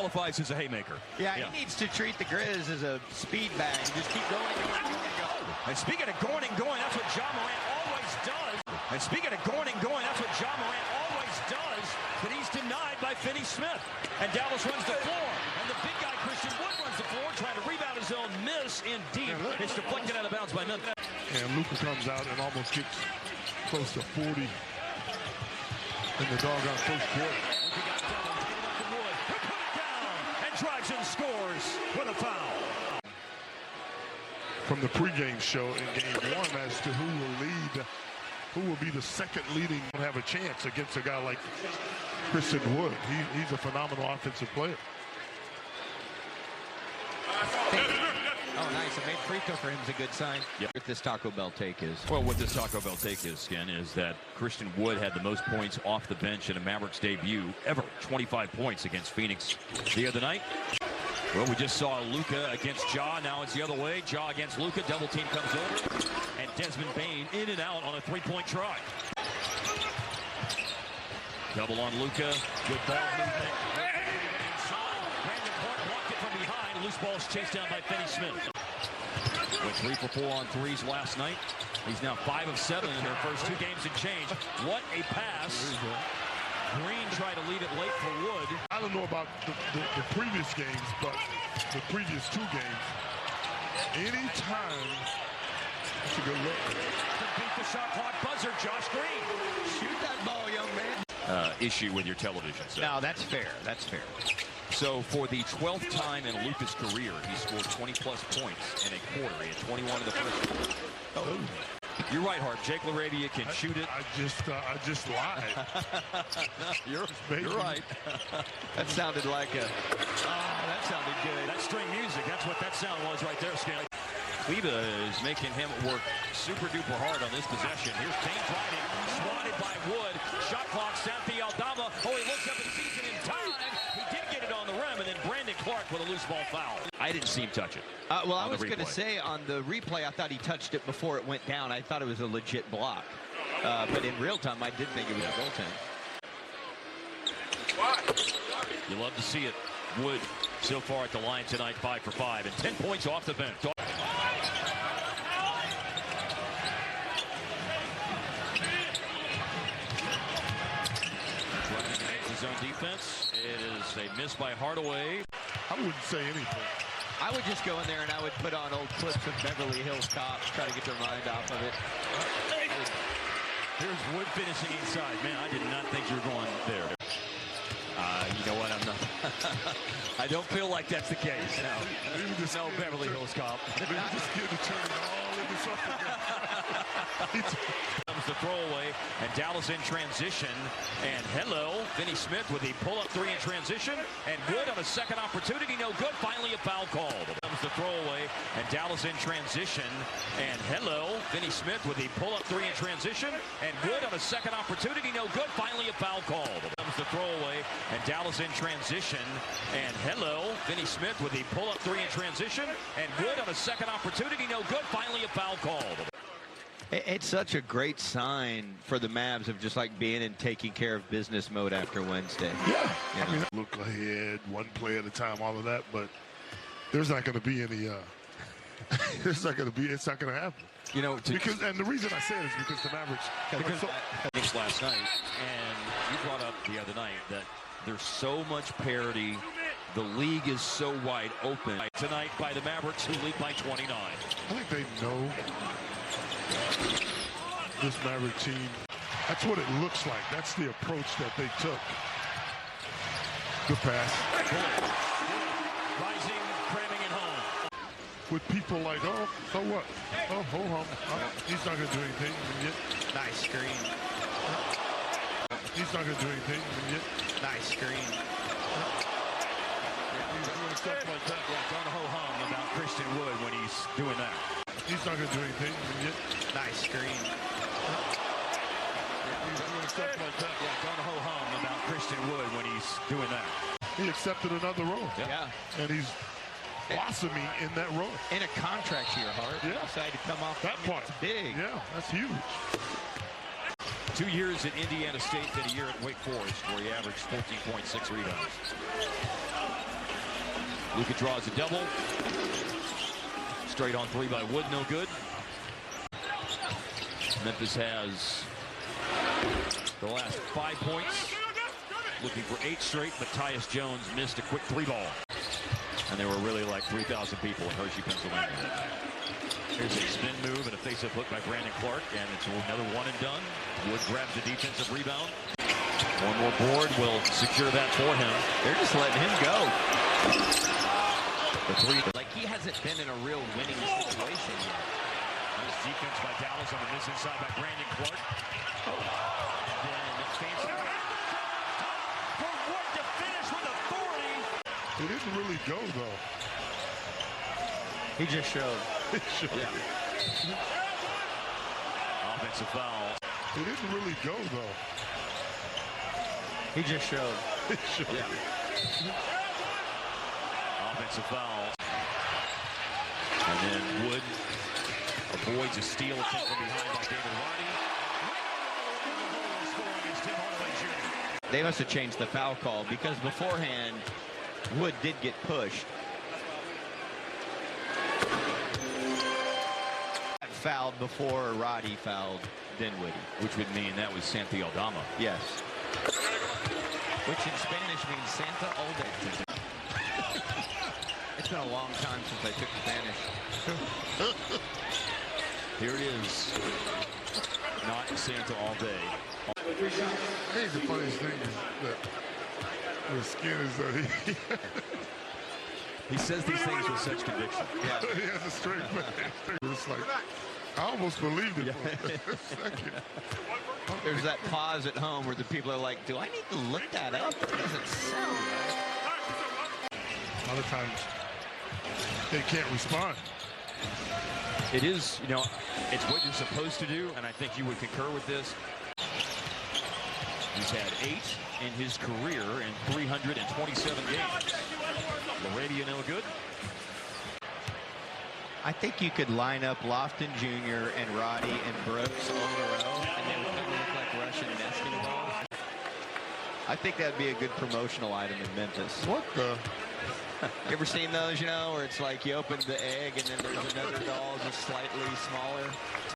qualifies as a haymaker. Yeah, he needs to treat the Grizz as a speed bag. Just keep going and going and going. And speaking of going and going, that's what Ja Morant always does. And speaking of going and going, that's what Ja Morant always does. But he's denied by Finney-Smith. And Dallas runs the floor. And the big guy, Christian Wood, runs the floor, trying to rebound his own miss in deep. It's deflected out of bounds by Memphis. And Luka comes out and almost gets close to 40 in the doggone first quarter. Luka got double, gave it up to Wood. He'll put it down and drives and scores with a foul. From the pregame show in game one as to who will lead, who will be the second leading, have a chance against a guy like Christian Wood. He's a phenomenal offensive player. Oh, nice. A made free throw for him is a good sign. Yep. What this Taco Bell take is. Well, what this Taco Bell take is, Ken, is that Christian Wood had the most points off the bench in a Mavericks debut ever. 25 points against Phoenix the other night. Well, we just saw Luka against Ja. Now it's the other way. Ja against Luka. Double team comes over. And Desmond Bane in and out on a three-point try. Double on Luka. Good ball movement. Inside. Brandon Clark blocked it from behind. Loose ball's chased down by Finney-Smith. Went 3 for 4 on threes last night. He's now 5 of 7 in their first 2 games and change. What a pass. Green tried to lead it late for Wood. I don't know about the previous games, but the previous 2 games, anytime, that's a good look. To beat the shot clock buzzer, Josh Green. Shoot that ball, young man. Issue with your television set. No, that's fair. That's fair. So for the 12th time in Luka's career, he scored 20-plus points in a quarter. He had 21 in the first quarter. Oh. You're right, Hart. Jake LaRavia can shoot it. I just lied. You're right. That sounded like a... Oh, that sounded good. That's string music. That's what that sound was right there, Scanley. Kleba is making him work super duper hard on this possession. Here's Kane driving, swatted by Wood. Shot clock, Santi Aldama. Oh, he looks up and sees it in time. He did get it on the rim, and then Brandon Clark with a loose ball foul. I didn't see him touch it. Well, I was going to say on the replay, I thought he touched it before it went down. I thought it was a legit block. But in real time, I did think it was a goaltend. You love to see it. Wood so far at the line tonight, 5 for 5, and 10 points off the bench. His own defense. It is a miss by Hardaway. I wouldn't say anything. I would just go in there and I would put on old clips of Beverly Hills Cops, try to get their mind off of it. Here's Wood finishing inside. Man, I did not think you were going there. You know what? I'm not. I don't feel like that's the case. No Beverly Hills Cop. Maybe just get to turn it all into something. Comes the throwaway, and Dallas in transition. And hello, Finney-Smith with the pull-up 3 in transition. And Wood on a second opportunity, no good. Finally a foul called. Comes the throwaway, and Dallas in transition. And hello, Finney-Smith with the pull-up 3 in transition. And Wood on a second opportunity, no good. Finally a foul called. Comes the throwaway, and Dallas in transition. And hello, Finney-Smith with the pull-up 3 in transition. And Wood on a second opportunity, no good. Finally a foul called. It's such a great sign for the Mavs of just like being in taking care of business mode after Wednesday. Yeah. I mean, look ahead, one play at a time, all of that, but there's not going to be any, it's not going to happen. You know, and the reason I say it is because the Mavericks. Because last night, and you brought up the other night that there's so much parity. The league is so wide open tonight by the Mavericks, who lead by 29. I think they know this Maverick team. That's what it looks like. That's the approach that they took. Good pass. Rising, cramming it home. With people like, oh, so what? Oh, hold on. He's not going to do anything. Nice screen. He's not going to do anything. Nice screen. He's doing stuff like that. Yeah, don't ho-hum about Christian Wood when he's doing that. He's not going to do anything. Nice screen. He's doing stuff like that. Yeah, don't ho-hum about Christian Wood when he's doing that. He accepted another role. Yeah. And he's blossoming in that role. In a contract year, Hart. Yeah. Decided to come off that part. It's big. Yeah, that's huge. 2 years at Indiana State and a year at Wake Forest, where he averaged 14.6 rebounds. Luka draws a double. Straight on three by Wood, no good. Memphis has the last 5 points. Looking for 8 straight, but Tyus Jones missed a quick 3-ball. And there were really like 3,000 people in Hershey, Pennsylvania. Here's a spin move and a face-up hook by Brandon Clark, and it's another one and done. Wood grabs the defensive rebound. One more board will secure that for him. They're just letting him go. The three. Like he hasn't been in a real winning situation yet. Nice defense by Dallas on the missing side by Brandon Clark. And then fancy for Wood to finish with authority. He didn't really go, though. He just showed. He showed. Yeah. Offensive foul. He didn't really go, though. He just showed. He showed. Yeah. Offensive foul. And then Wood avoids a steal attempt from behind by David Roddy. They must have changed the foul call because beforehand, Wood did get pushed. Fouled before Roddy fouled Dinwiddie. Which would mean that was Santi Aldama. Yes. Which in Spanish means Santa Alde. It's been a long time since I took Spanish. Here it is. Not Santa all day. I think the funniest thing is that the skin is that He says these things with such conviction. Yeah. He has a straight face. It's like, I almost believed it for a second. There's that pause at home where the people are like, do I need to look that up? It doesn't sound right. A lot of times, they can't respond. It is, you know, it's what you're supposed to do, and I think you would concur with this. He's had 8 in his career in 327 games. Laravia no good. I think you could line up Lofton Jr. and Roddy and Brooks on the row, and they would kind of look like Russian nesting balls. I think that'd be a good promotional item in Memphis. What the? You ever seen those, you know, where it's like you open the egg and then there's another doll just slightly smaller?